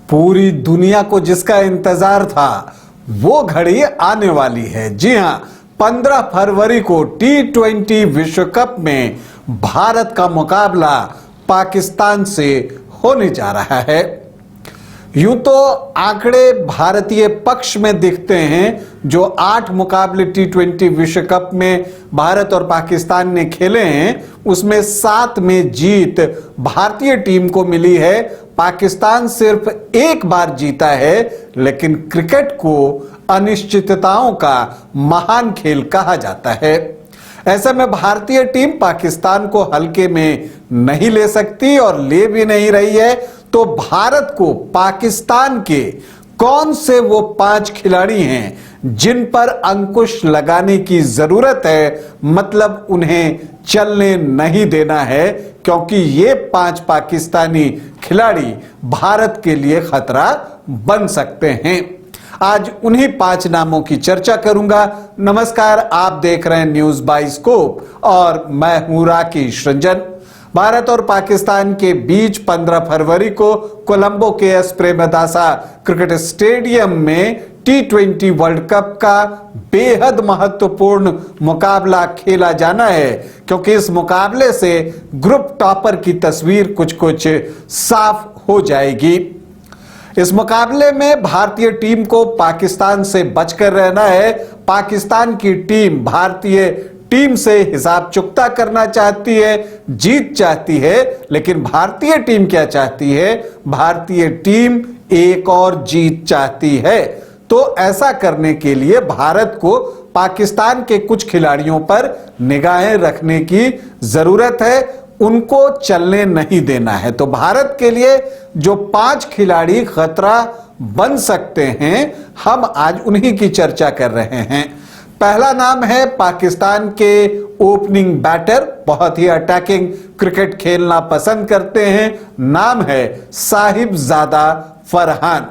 पूरी दुनिया को जिसका इंतजार था वो घड़ी आने वाली है। जी हां, 15 फरवरी को T20 विश्व कप में भारत का मुकाबला पाकिस्तान से होने जा रहा है। यूं तो आंकड़े भारतीय पक्ष में दिखते हैं। जो 8 मुकाबले T20 विश्व कप में भारत और पाकिस्तान ने खेले हैं उसमें 7 में जीत भारतीय टीम को मिली है। पाकिस्तान सिर्फ एक बार जीता है, लेकिन क्रिकेट को अनिश्चितताओं का महान खेल कहा जाता है। ऐसे में भारतीय टीम पाकिस्तान को हल्के में नहीं ले सकती और ले भी नहीं रही है। तो भारत को पाकिस्तान के कौन से वो 5 खिलाड़ी हैं जिन पर अंकुश लगाने की जरूरत है, मतलब उन्हें चलने नहीं देना है, क्योंकि ये 5 पाकिस्तानी खिलाड़ी भारत के लिए खतरा बन सकते हैं। आज उन्हीं 5 नामों की चर्चा करूंगा। नमस्कार, आप देख रहे हैं न्यूज बाइस्कोप और मैं हूं राकेश रंजन। भारत और पाकिस्तान के बीच 15 फरवरी को कोलंबो के एस प्रेमदासा क्रिकेट स्टेडियम में T20 वर्ल्ड कप का बेहद महत्वपूर्ण मुकाबला खेला जाना है, क्योंकि इस मुकाबले से ग्रुप टॉपर की तस्वीर कुछ साफ हो जाएगी। इस मुकाबले में भारतीय टीम को पाकिस्तान से बचकर रहना है। पाकिस्तान की टीम भारतीय टीम से हिसाब चुकता करना चाहती है, जीत चाहती है, लेकिन भारतीय टीम क्या चाहती है? भारतीय टीम एक और जीत चाहती है। तो ऐसा करने के लिए भारत को पाकिस्तान के कुछ खिलाड़ियों पर निगाहें रखने की जरूरत है, उनको चलने नहीं देना है। तो भारत के लिए जो 5 खिलाड़ी खतरा बन सकते हैं, हम आज उन्हीं की चर्चा कर रहे हैं। पहला नाम है पाकिस्तान के ओपनिंग बैटर, बहुत ही अटैकिंग क्रिकेट खेलना पसंद करते हैं। नाम है साहिबजादा फरहान।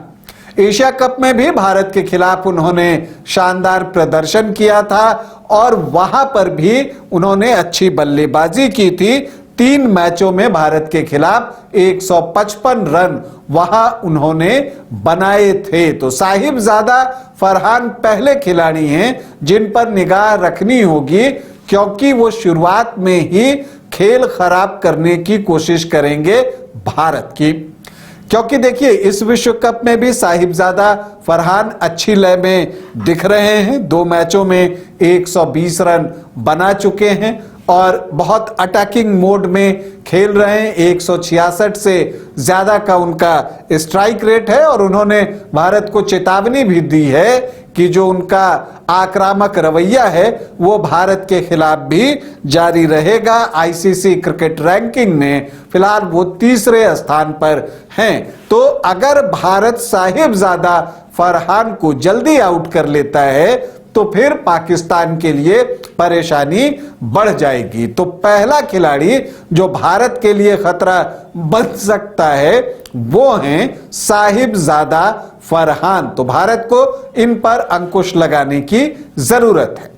एशिया कप में भी भारत के खिलाफ उन्होंने शानदार प्रदर्शन किया था और वहां पर भी उन्होंने अच्छी बल्लेबाजी की थी। 3 मैचों में भारत के खिलाफ 155 रन वहां उन्होंने बनाए थे। तो साहिबजादा फरहान पहले खिलाड़ी हैं जिन पर निगाह रखनी होगी, क्योंकि वो शुरुआत में ही खेल खराब करने की कोशिश करेंगे भारत की। क्योंकि देखिए, इस विश्व कप में भी साहिबजादा फरहान अच्छी लय में दिख रहे हैं। 2 मैचों में 120 रन बना चुके हैं और बहुत अटैकिंग मोड में खेल रहे हैं। 166 से ज्यादा का उनका स्ट्राइक रेट है और उन्होंने भारत को चेतावनी भी दी है कि जो उनका आक्रामक रवैया है वो भारत के खिलाफ भी जारी रहेगा। आईसीसी क्रिकेट रैंकिंग में फिलहाल वो 3रे स्थान पर हैं। तो अगर भारत साहिबजादा फरहान को जल्दी आउट कर लेता है तो फिर पाकिस्तान के लिए परेशानी बढ़ जाएगी। तो पहला खिलाड़ी जो भारत के लिए खतरा बन सकता है वो हैं साहिबजादा फरहान। तो भारत को इन पर अंकुश लगाने की जरूरत है।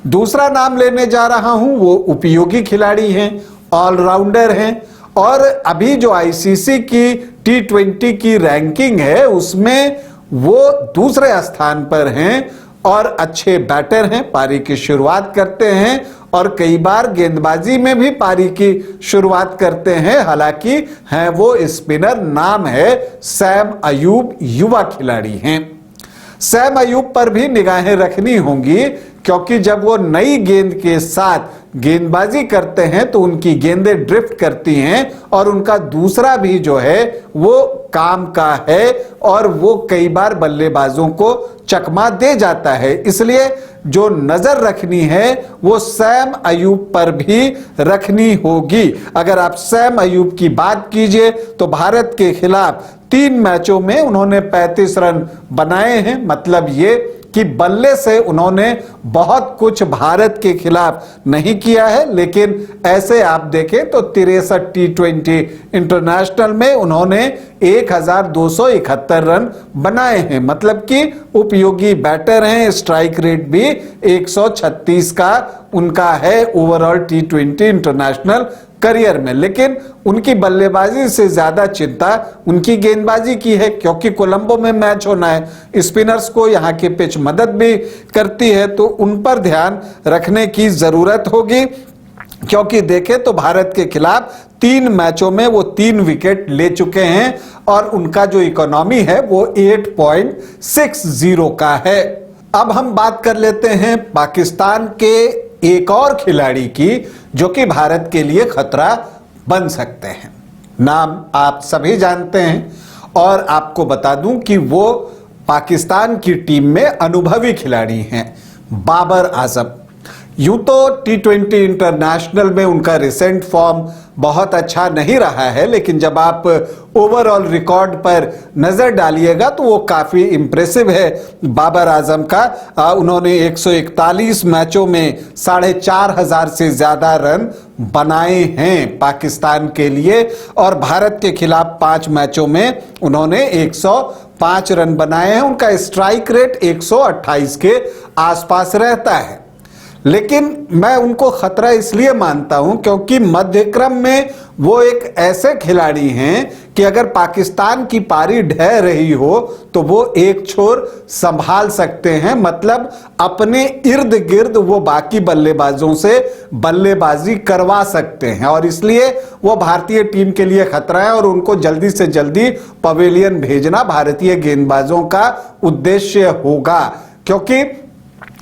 दूसरा नाम लेने जा रहा हूं, वो उपयोगी खिलाड़ी हैं, ऑलराउंडर हैं और अभी जो आईसीसी की T20 की रैंकिंग है उसमें वो 2रे स्थान पर हैं और अच्छे बैटर हैं। पारी की शुरुआत करते हैं और कई बार गेंदबाजी में भी पारी की शुरुआत करते हैं। हालांकि हैं वो स्पिनर। नाम है सैम अयूब, युवा खिलाड़ी हैं। सैम अयूब पर भी निगाहें रखनी होंगी, क्योंकि जब वो नई गेंद के साथ गेंदबाजी करते हैं तो उनकी गेंदें ड्रिफ्ट करती हैं और उनका दूसरा भी जो है वो काम का है और वो कई बार बल्लेबाजों को चकमा दे जाता है। इसलिए जो नजर रखनी है वो सैम अयूब पर भी रखनी होगी। अगर आप सैम अयूब की बात कीजिए तो भारत के खिलाफ 3 मैचों में उन्होंने 35 रन बनाए हैं। मतलब ये कि बल्ले से उन्होंने बहुत कुछ भारत के खिलाफ नहीं किया है, लेकिन ऐसे आप देखें तो 63 T20 इंटरनेशनल में उन्होंने 1271 रन बनाए हैं। मतलब कि उपयोगी बैटर हैं। स्ट्राइक रेट भी 136 का उनका है ओवरऑल T20 इंटरनेशनल करियर में, लेकिन उनकी बल्लेबाजी से ज्यादा चिंता उनकी गेंदबाजी की है, क्योंकि कोलंबो में मैच होना है। स्पिनर्स को यहाँ की पिच मदद भी करती है, तो उन पर ध्यान रखने की जरूरत होगी, क्योंकि देखें तो भारत के खिलाफ 3 मैचों में वो 3 विकेट ले चुके हैं और उनका जो इकोनॉमी है वो 8.60 का है। अब हम बात कर लेते हैं पाकिस्तान के एक और खिलाड़ी की, जो कि भारत के लिए खतरा बन सकते हैं। नाम आप सभी जानते हैं और आपको बता दूं कि वो पाकिस्तान की टीम में अनुभवी खिलाड़ी हैं, बाबर आजम। यूं तो T20 इंटरनेशनल में उनका रिसेंट फॉर्म बहुत अच्छा नहीं रहा है, लेकिन जब आप ओवरऑल रिकॉर्ड पर नजर डालिएगा तो वो काफी इंप्रेसिव है बाबर आजम का। उन्होंने 141 मैचों में 4,500 से ज्यादा रन बनाए हैं पाकिस्तान के लिए, और भारत के खिलाफ 5 मैचों में उन्होंने 105 रन बनाए हैं। उनका स्ट्राइक रेट 128 के आसपास रहता है, लेकिन मैं उनको खतरा इसलिए मानता हूं क्योंकि मध्य क्रम में वो एक ऐसे खिलाड़ी हैं कि अगर पाकिस्तान की पारी ढह रही हो तो वो एक छोर संभाल सकते हैं, मतलब अपने इर्द गिर्द वो बाकी बल्लेबाजों से बल्लेबाजी करवा सकते हैं, और इसलिए वो भारतीय टीम के लिए खतरा है और उनको जल्दी से जल्दी पवेलियन भेजना भारतीय गेंदबाजों का उद्देश्य होगा। क्योंकि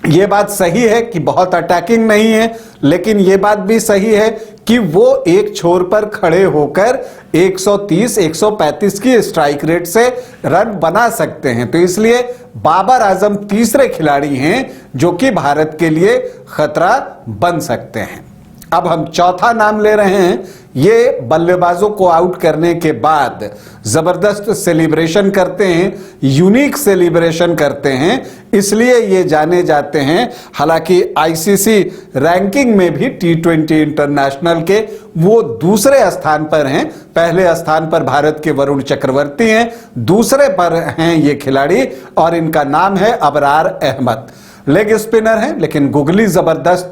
ये बात सही है कि बहुत अटैकिंग नहीं है, लेकिन ये बात भी सही है कि वो एक छोर पर खड़े होकर 130-135 की स्ट्राइक रेट से रन बना सकते हैं। तो इसलिए बाबर आजम तीसरे खिलाड़ी हैं जो कि भारत के लिए खतरा बन सकते हैं। अब हम चौथा नाम ले रहे हैं। ये बल्लेबाजों को आउट करने के बाद जबरदस्त सेलिब्रेशन करते हैं, यूनिक सेलिब्रेशन करते हैं, इसलिए ये जाने जाते हैं। हालांकि आईसीसी रैंकिंग में भी T20 इंटरनेशनल के वो दूसरे स्थान पर हैं। पहले स्थान पर भारत के वरुण चक्रवर्ती हैं, दूसरे पर हैं ये खिलाड़ी और इनका नाम है अबरार अहमद। लेग स्पिनर हैं, लेकिन गुगली जबरदस्त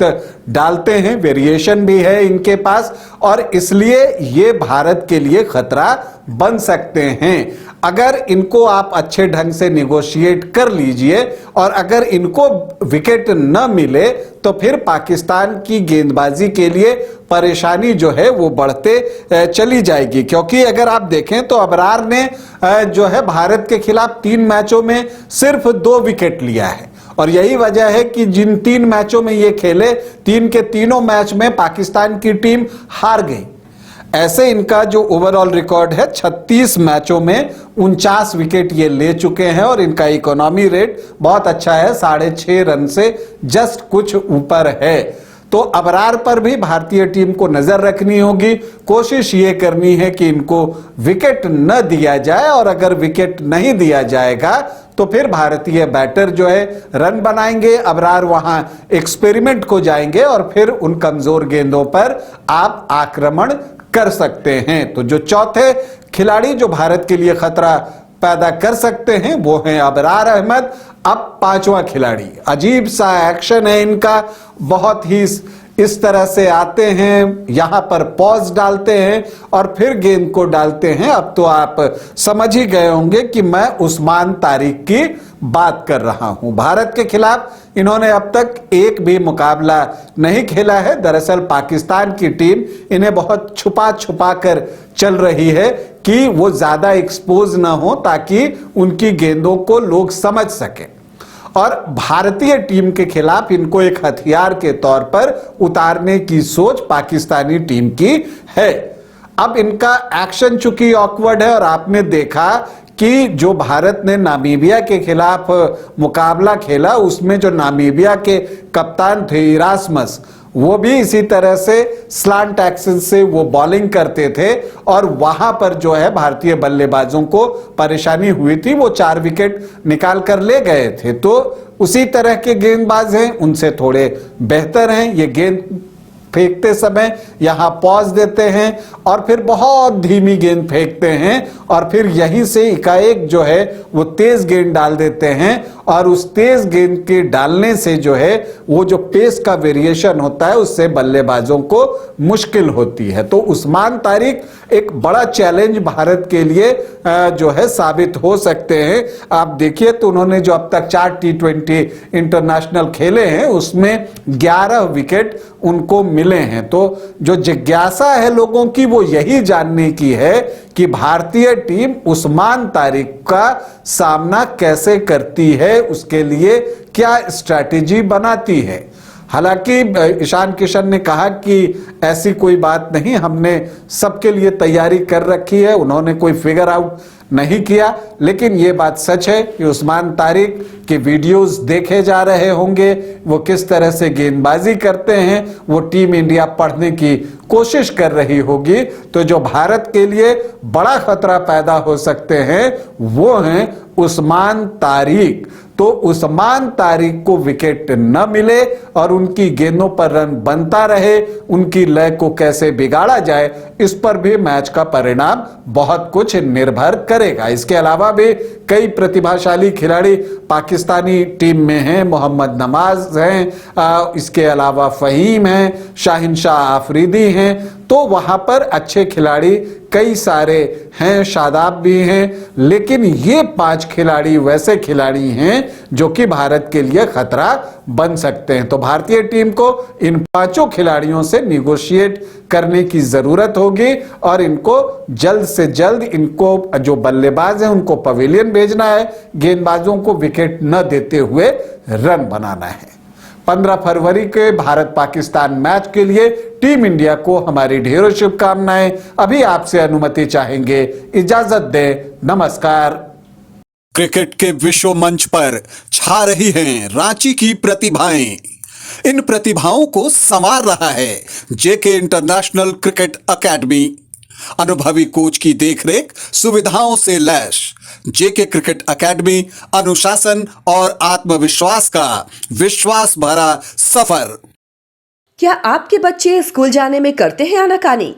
डालते हैं, वेरिएशन भी है इनके पास, और इसलिए ये भारत के लिए खतरा बन सकते हैं। अगर इनको आप अच्छे ढंग से निगोशिएट कर लीजिए और अगर इनको विकेट न मिले तो फिर पाकिस्तान की गेंदबाजी के लिए परेशानी जो है वो बढ़ते चली जाएगी। क्योंकि अगर आप देखें तो अबरार ने जो है भारत के खिलाफ 3 मैचों में सिर्फ 2 विकेट लिया है, और यही वजह है कि जिन 3 मैचों में ये खेले 3 के तीनों मैच में पाकिस्तान की टीम हार गई। ऐसे इनका जो ओवरऑल रिकॉर्ड है 36 मैचों में 49 विकेट ये ले चुके हैं और इनका इकोनॉमी रेट बहुत अच्छा है, 6.5 रन से जस्ट कुछ ऊपर है। तो अबरार पर भी भारतीय टीम को नजर रखनी होगी, कोशिश ये करनी है कि इनको विकेट न दिया जाए, और अगर विकेट नहीं दिया जाएगा तो फिर भारतीय बैटर जो है रन बनाएंगे, अबरार वहां एक्सपेरिमेंट को जाएंगे और फिर उन कमजोर गेंदों पर आप आक्रमण कर सकते हैं। तो जो चौथे खिलाड़ी जो भारत के लिए खतरा पैदा कर सकते हैं वो हैं अबरार अहमद। अब 5वां खिलाड़ी, अजीब सा एक्शन है इनका, बहुत ही इस तरह से आते हैं, यहां पर पॉज डालते हैं और फिर गेंद को डालते हैं। अब तो आप समझ ही गए होंगे कि मैं उस्मान तारिक की बात कर रहा हूं। भारत के खिलाफ इन्होंने अब तक एक भी मुकाबला नहीं खेला है। दरअसल पाकिस्तान की टीम इन्हें बहुत छुपा छुपा कर चल रही है कि वो ज्यादा एक्सपोज ना हो, ताकि उनकी गेंदों को लोग समझ सकें, और भारतीय टीम के खिलाफ इनको एक हथियार के तौर पर उतारने की सोच पाकिस्तानी टीम की है। अब इनका एक्शन चूंकि ऑकवर्ड है, और आपने देखा कि जो भारत ने नामीबिया के खिलाफ मुकाबला खेला उसमें जो नामीबिया के कप्तान थे इरास्मस, वो भी इसी तरह से स्लांट एक्शन से वो बॉलिंग करते थे और वहां पर जो है भारतीय बल्लेबाजों को परेशानी हुई थी, वो 4 विकेट निकाल कर ले गए थे। तो उसी तरह के गेंदबाज हैं, उनसे थोड़े बेहतर हैं। ये गेंद फेंकते समय यहां पॉज देते हैं और फिर बहुत धीमी गेंद फेंकते हैं और फिर यहीं से एकाएक जो है वो तेज गेंद डाल देते हैं और उस तेज गेंद के डालने से जो है वो जो पेस का वेरिएशन होता है उससे बल्लेबाजों को मुश्किल होती है। तो उस्मान तारिक एक बड़ा चैलेंज भारत के लिए जो है साबित हो सकते हैं। आप देखिए तो उन्होंने जो अब तक 4 T20 इंटरनेशनल खेले हैं उसमें 11 विकेट उनको मिले हैं। तो जो जिज्ञासा है लोगों की वो यही जानने की है कि भारतीय टीम उस्मान तारिक का सामना कैसे करती है, उसके लिए क्या स्ट्रैटेजी बनाती है। हालांकि ईशान किशन ने कहा कि ऐसी कोई बात नहीं, हमने सबके लिए तैयारी कर रखी है, उन्होंने कोई फिगर आउट नहीं किया। लेकिन ये बात सच है कि उस्मान तारिक के वीडियोस देखे जा रहे होंगे, वो किस तरह से गेंदबाजी करते हैं वो टीम इंडिया पढ़ने की कोशिश कर रही होगी। तो जो भारत के लिए बड़ा खतरा पैदा हो सकते हैं वो हैं उस्मान तारिक। तो उस्मान तारिक को विकेट न मिले और उनकी गेंदों पर रन बनता रहे, उनकी लय को कैसे बिगाड़ा जाए, इस पर भी मैच का परिणाम बहुत कुछ निर्भर करेगा। इसके अलावा भी कई प्रतिभाशाली खिलाड़ी पाकिस्तानी टीम में हैं, मोहम्मद नमाज हैं, इसके अलावा फहीम हैं, शाहिन शाह आफरीदी हैं। तो वहां पर अच्छे खिलाड़ी कई सारे हैं, शादाब भी हैं, लेकिन ये 5 खिलाड़ी वैसे खिलाड़ी हैं जो कि भारत के लिए खतरा बन सकते हैं। तो भारतीय टीम को इन 5 खिलाड़ियों से निगोशिएट करने की जरूरत होगी और इनको जल्द से जल्द इनको जो बल्लेबाज हैं उनको पवेलियन भेजना है, गेंदबाजों को विकेट न देते हुए रन बनाना है। 15 फरवरी के भारत पाकिस्तान मैच के लिए टीम इंडिया को हमारी ढेरों शुभकामनाएं। अभी आपसे अनुमति चाहेंगे, इजाजत दें, नमस्कार। क्रिकेट के विश्व मंच पर छा रही हैं रांची की प्रतिभाएं। इन प्रतिभाओं को संवार रहा है जेके इंटरनेशनल क्रिकेट एकेडमी। अनुभवी कोच की देखरेख, सुविधाओं से लैस जेके क्रिकेट एकेडमी अनुशासन और आत्मविश्वास का विश्वास भरा सफर। क्या आपके बच्चे स्कूल जाने में करते हैं आनाकानी?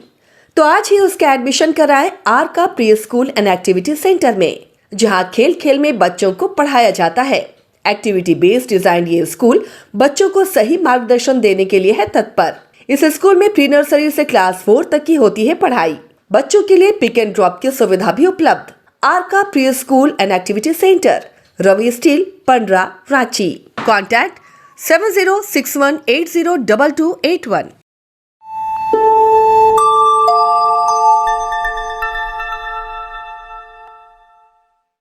तो आज ही उसका एडमिशन कराएं आर का pre school and activity centre में, जहां खेल खेल में बच्चों को पढ़ाया जाता है। एक्टिविटी बेस्ड डिजाइन ये स्कूल बच्चों को सही मार्गदर्शन देने के लिए है तत्पर। इस स्कूल में प्री नर्सरी से क्लास 4 तक की होती है पढ़ाई। बच्चों के लिए पिक एंड ड्रॉप की सुविधा भी उपलब्ध। आर का pre school and activity centre, Ravi steel, Pandra, Ranchi. Contact 7061802281।